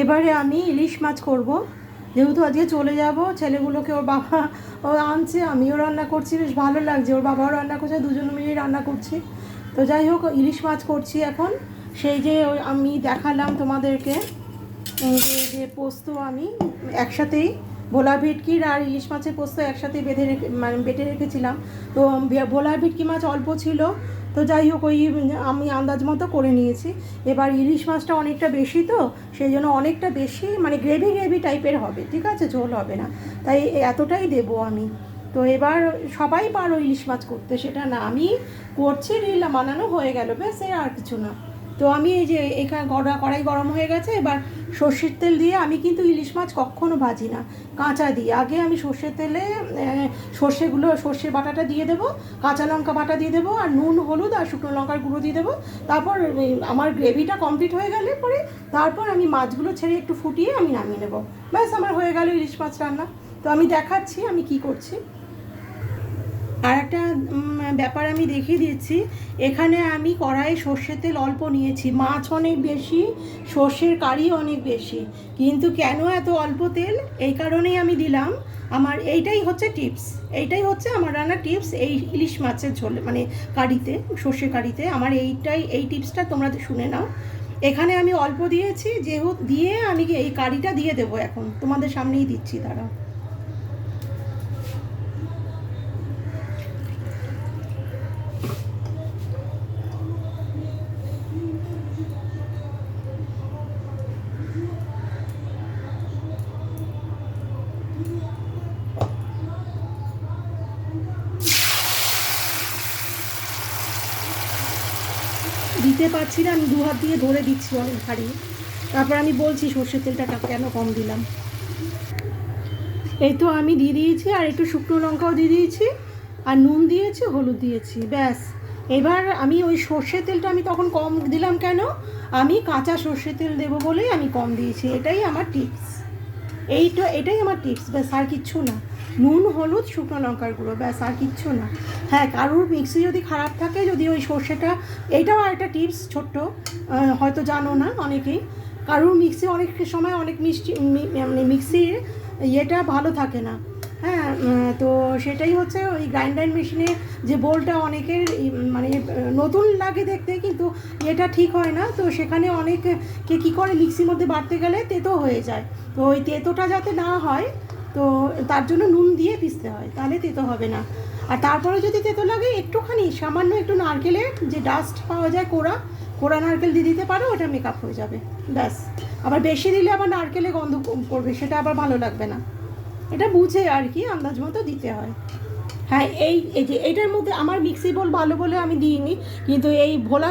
এবারে আমি ইলিশ মাছ করব, যেহেতু আজকে চলে যাব। ছেলেগুলোকে ওর বাবা ও আনছে, আমিও রান্না করছি, বেশ ভালো লাগছে। ওর বাবাও রান্না করছে, দুজনে মিলেই রান্না করছি। তো যাই হোক, ইলিশ মাছ করছি এখন। সেই যে আমি দেখালাম তোমাদেরকে যে পোস্ত আমি একসাথেই ভোলা ভেটকির আর ইলিশ মাছের পোস্ত একসাথে বেটে রেখেছিলাম। তো ভোলা ভেটকি মাছ অল্প ছিল, তো যাই হোক ওই আমি আন্দাজ মতো করে নিয়েছি। এবার ইলিশ মাছটা অনেকটা বেশি, তো সেই জন্য অনেকটা বেশি মানে গ্রেভি গ্রেভি টাইপের হবে, ঠিক আছে, ঝোল হবে না, তাই এতটাই দেবো আমি। তো এবার সবাই পারো ইলিশ মাছ করতে, সেটা না আমি করছি, রিল বানানো হয়ে গেল, ব্যাস, আর কিছু না। তো আমি এই যে এখানে কড়াই গরম হয়ে গেছে, এবার সর্ষের তেল দিয়ে, আমি কিন্তু ইলিশ মাছ কখনো ভাজি না, কাঁচা দিই। আগে আমি সর্ষের তেলে সর্ষে বাটাটা দিয়ে দেবো, কাঁচা লঙ্কা বাটা দিয়ে দেবো, আর নুন হলুদ আর শুকনো লঙ্কার গুঁড়ো দিয়ে দেবো। তারপর আমার গ্রেভিটা কমপ্লিট হয়ে গেলে পরে তারপর আমি মাছগুলো ছেড়ে একটু ফুটিয়ে আমি নামিয়ে নেবো, ব্যাস, আমার হয়ে গেল ইলিশ মাছ রান্না। তো আমি দেখাচ্ছি আমি কি করছি। আর একটা ব্যাপার আমি দেখিয়ে দিচ্ছি, এখানে আমি কড়াইয়ে সর্ষের তেল অল্প নিয়েছি, মাছ অনেক বেশি, সর্ষের কারি অনেক বেশি, কিন্তু কেন এত অল্প তেল, এই কারণেই আমি দিলাম। আমার এইটাই হচ্ছে টিপস, এইটাই হচ্ছে আমার রান্নার টিপস, এই ইলিশ মাছের ঝোল মানে কারিতে, সর্ষে কারিতে আমার এই টিপসটা তোমরা শুনে নাও। এখানে আমি অল্প দিয়েছি, যেহেতু দিয়ে আমি এই কারিটা দিয়ে দেবো, এখন তোমাদের সামনেই দিচ্ছি, দাঁড়াও। দিতে পারছি না, আমি দু হাত দিয়ে ধরে দিচ্ছি অনেক ভারী। তারপর আমি বলছি সর্ষের তেলটা কেন কম দিলাম। এই তো আমি দিয়ে দিয়েছি, আর একটু শুকনো লঙ্কাও দিয়ে দিয়েছি, আর নুন দিয়েছি, হলুদ দিয়েছি, ব্যাস। এবার আমি ওই সর্ষের তেলটা আমি তখন কম দিলাম কেন, আমি কাঁচা সর্ষের তেল দেবো বলেই আমি কম দিয়েছি, এটাই আমার টিপস। এটাই আমার টিপস, ব্যাস, আর কিচ্ছু না। নুন হলুদ শুকনো লঙ্কার গুঁড়ো, ব্যাস, আর কিচ্ছু না। হ্যাঁ, কারুর মিক্সি যদি খারাপ থাকে, যদি ওই সর্ষেটা, এইটাও একটা টিপস ছোট্ট, হয়তো জানো না অনেকেই, কারুর মিক্সি অনেক সময় অনেক মানে মিক্সির ইয়েটা ভালো থাকে না। হ্যাঁ, তো সেটাই হচ্ছে ওই গ্রাইন্ডার মেশিনে যে বোলটা অনেকের মানে নতুন লাগে দেখতে, কিন্তু এটা ঠিক হয় না। তো সেখানে অনেকে কী করে মিক্সির মধ্যে বাটতে গেলে তেতো হয়ে যায়, তো ওই তেতোটা যাতে না হয়, তো তার জন্য নুন দিয়ে পিষতে হয়, তাহলে তেতো হবে না। আর তারপরে যদি তেতো লাগে, একটুখানি সামান্য একটু নারকেলের যে ডাস্ট পাওয়া যায়, কোড়া কোড়া নারকেল দিয়ে দিতে পারো, ওটা মেকআপ হয়ে যাবে, ব্যাস। আবার বেশি দিলে আবার নারকেলে গন্ধ করবে, সেটা আবার ভালো লাগবে না। এটা বুঝে আর কি, আন্দাজ মতো দিতে হয়। হ্যাঁ, এই যে এইটার মধ্যে আমার মিক্সি বোল ভালো বলে আমি দিইনি, কিন্তু এই ভোলা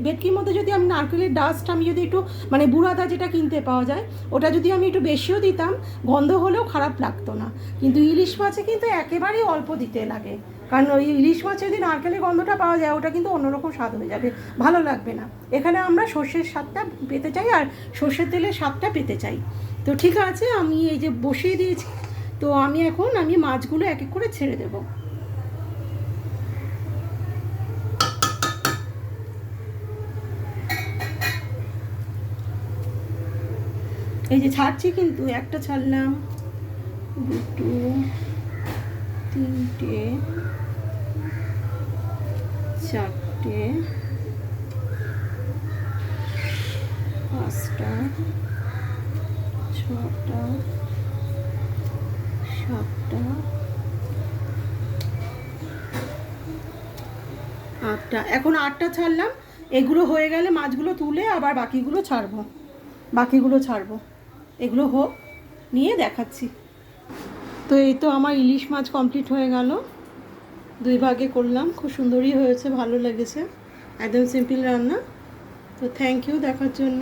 ভেটকির মধ্যে যদি আমি নারকেলের ডাস্ট আমি যদি একটু মানে বুড়াদা যেটা কিনতে পাওয়া যায়, ওটা যদি আমি একটু বেশিও দিতাম, গন্ধ হলেও খারাপ লাগতো না। কিন্তু ইলিশ মাছে কিন্তু একেবারেই অল্প দিতে লাগে, কারণ ওই ইলিশ মাছে যদি নারকেলের গন্ধটা পাওয়া যায়, ওটা কিন্তু অন্যরকম স্বাদ হয়ে যাবে, ভালো লাগবে না। এখানে আমরা সর্ষের স্বাদটা পেতে চাই, আর সর্ষের তেলের স্বাদটা পেতে চাই। তো ঠিক আছে, আমি এই যে বসিয়ে দিয়েছি, তো আমি মাছগুলো এক এক করে ছেড়ে দেব। এই যে ছাড়ছি, কিন্তু একটা ছাড়লাম, দুটো, তিনটে, চারটে, পাঁচটা, ছটা, সাতটা, আটটা, এখন আটটা ছাড়লাম। এগুলো হয়ে গেলে মাছগুলো তুলে আবার বাকিগুলো ছাড়বো, এগুলো হোক, নিয়ে দেখাচ্ছি। তো এই তো আমার ইলিশ মাছ কমপ্লিট হয়ে গেল, দুই ভাগে করলাম, খুব সুন্দরই হয়েছে, ভালো লেগেছে, একদম সিম্পল রান্না। তো থ্যাংক ইউ দেখার জন্য।